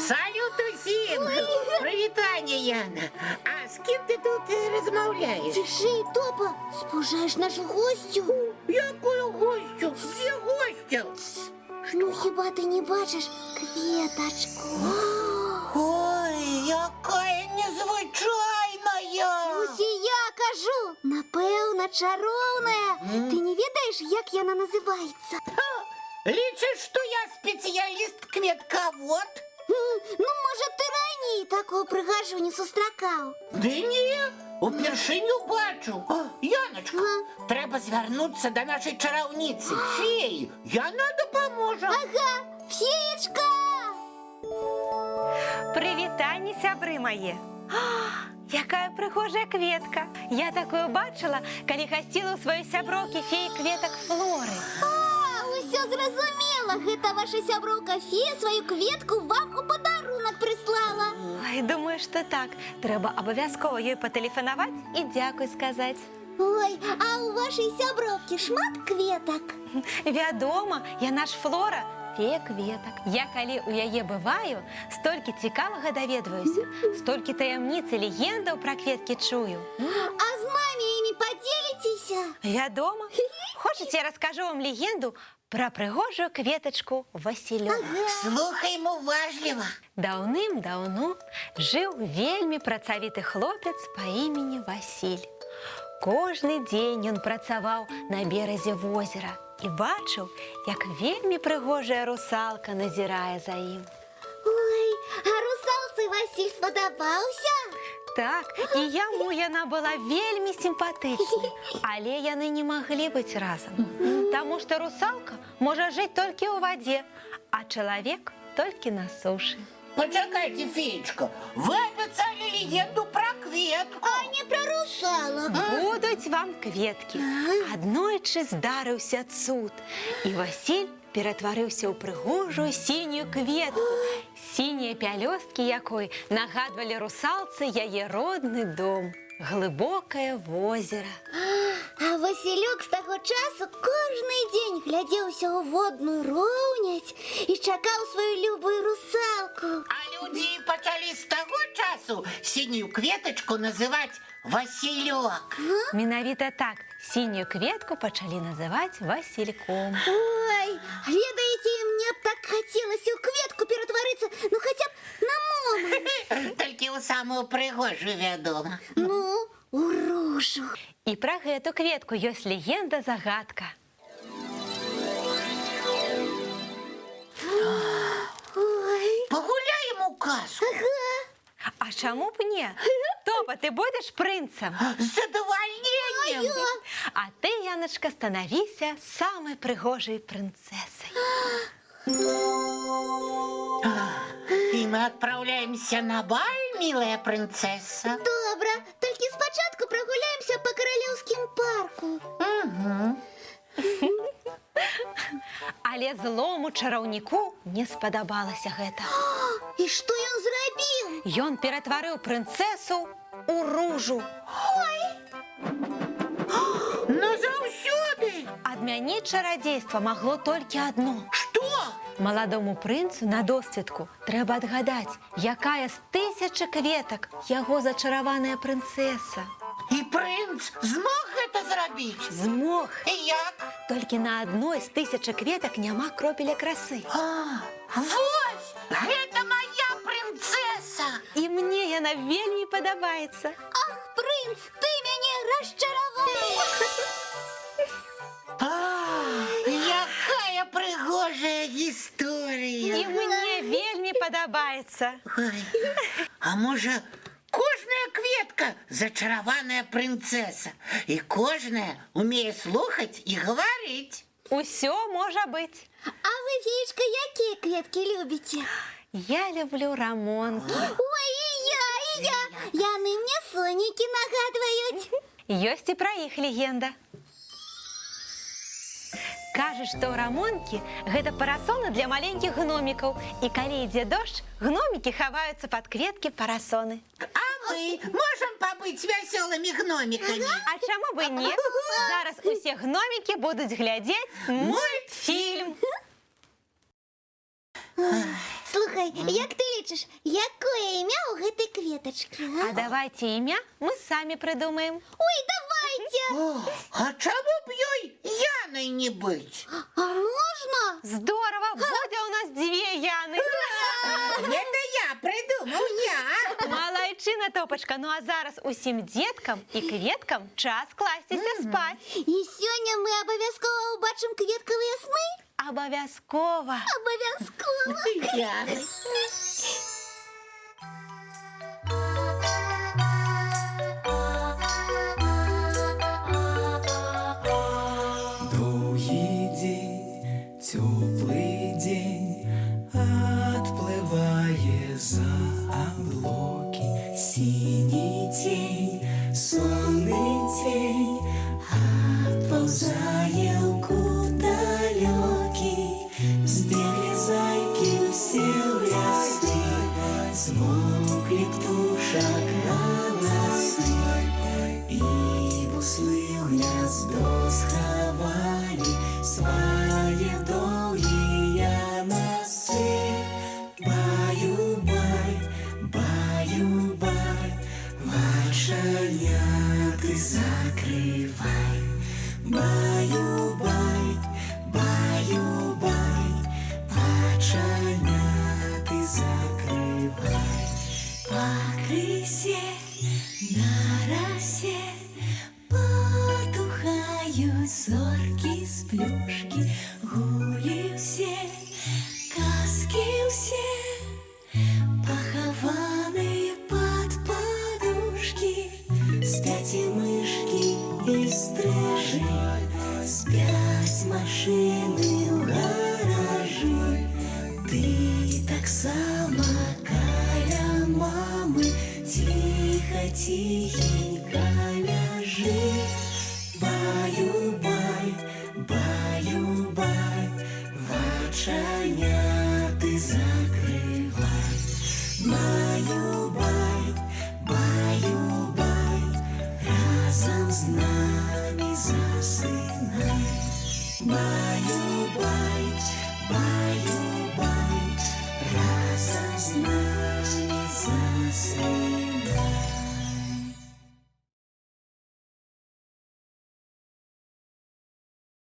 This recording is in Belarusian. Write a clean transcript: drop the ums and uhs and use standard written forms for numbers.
Салют усім! Привітання, Яна! А з ким ти тут розмовляєш? Тиши, Топа, спужаєш нашу гостю. Якою гостю? Де гостя? Ну, хіба ти не бачиш квіточку? Ой, яка незвичайна! Ось і я кажу, напевно, чаровна. Ти не відаєш, як вона називається? Лічиш, що я спеціаліст-квітковод? Ну, може, ти раніше такого пригажу не сустракав. Да ні, упершиню бачу. Яночка, треба звернутися до нашої чарівниці, феї. Яна допоможе. Ага, феєчка! Привітання, сябри мої! Яка прихожа кветка! Я такую бачила, коли гостила у своей сябровки феи кветок Флоры. Усё зразумела. Гэта ваша сяброўка фея свою кветку вам у подарунок прислала. Ой, думаю, что так. Треба обов'язково їй потелефонувати і дякую сказати. Ой, а у вашей сяброўкі шмат кветок? Вядома, я наш Флора, фея кветок. Я коли у яе бываю, столькі цікавага даведваюся, столькі таямніц і легендаў про кветки чую. А з нами ими поделитеся? Вядома. Хочете, я расскажу вам легенду про пригожую кветочку Василёк? Слухаймо уважливо. Даўным-даўно жыў вельмі працавіты хлопец па імені Васіль. Кожны дзень ён працаваў на беразе возера і бачыў, як вельмі прыгожая русалка назірае за ім. Ой, а русалцы Василь спадабаўся? Так, і яму яна была вельмі сімпатычнай, але яны не маглі быць разам, таму што русалка можа жыць толькі ў вадзе, а чалавек толькі на сушы. Почекайте, феечка, вы описали легенду про кветку. А не про русалок. Будуць вам кветкі. Аднойчы здарыўся цуд, і Васіль ператварыўся ў прыгожую сінюю кветку, сінія пялёсткі якой нагадвалі русалцы яе родны дом, глыбокае возера. А Василёк з таго часу кожны дзень глядзеўся ў водную роўняць і чакаў сваю любую русалку. А люди почали с того часу синюю кветочку называть Василек. Менавіта так сінюю кветку пачалі называць Васільком. Ой, ведаеце, мне б так хацелася ў кветку ператварыцца, ну хаця б на момант. Толькі ў самую прыгожую, вядома. Ну, у ружу. І пра гэту кветку ёсць легенда-загадка. Ой, Погуляем у казку. А чаму б не? Топа, ты будеш прынцам? С задовольнением. А ты, Яночка, становіся самой прыгожай прынцэсай. И мы отправляемся на бал, милая принцесса. добра, толькі спачатку прагуляемся па каралеўскім парку. Але злому чараўніку не спадабалася гэта. І што ён зрабіў? Ён ператварыў прынцэсу у ружу. Назаўсёды. Адмяніць чарадзейства магло толькі адно. Что? Маладому прынцу на досведку трэба адгадаць, якая з 1000 кветак яго зачараваная прынцэса. И принц змог это зрабіць? Змог. И як? Толькі на адной з 1000 кветак няма кропеля красы. Вось, гэта моя принцесса. І мне яна вельмі падабаецца. Ах, прынц, ты мяне расчараваў! Якая прыгожая І гісторыя. мне вельмі падабаецца. Ой, а можа, кожная кветка зачараваная принцесса, и кожная умее слухаць і гаварыць. Усё можа быць. А вы, феечка, якія кветкі любіце? Я люблю рамонкі. Ой, і я. Яны мне сонікі нагадваюць. Ёсць і пра іх легенда. Кажуць, што рамонкі – гэта парасоны для маленькіх гномікаў. І калі ідзе дождж, гномікі хаваюцца пад кветкі парасоны. А мы можем побыть веселыми гномиками? А чаму б і не? Зараз усе гномікі будуць глядзець мультфільм. Слухай, як ти лічыш, якое імя ў гэтай кветачкі? А давайте імя мы самі придумаем. Ой, давайте! А чому б ёй Янай не быць? А можна? Здорово, буде у нас две Яны. Гэта я придумаў, я. Малайчына, Топачка. Ну а зараз усім деткам і кветкам час класціся спаць. І сёння мы абавязкова ўбачым кветкавыя сны? Абавязкова. Абавязкова. Янай. Довгий день, теплый день, отплывая за облаки. Синий тень, сонный тень, отползая куда далекий. Сбегли зайки все в лесы, смолкли птушек голосы. И буслы в гнездо сховали свои долгие носы. Баю-бай, баю-бай, вошеняты закрывай. Баю-бай, баю-бай, вошеняты закрывай. По крысе на росе потухают зорки с плюшки. Гули все, казки все, похованы под подушки. Спят и мышки, и стрижи, спят машины в гаражи. Ты так само каля мамы, тихо-тихенько ляжи. Баю-бай, баю-бай, воченяты закрывай. Баю-бай, баю-бай, разом с нами засынай. Баю-бай, баю-бай, разом с нами засынай.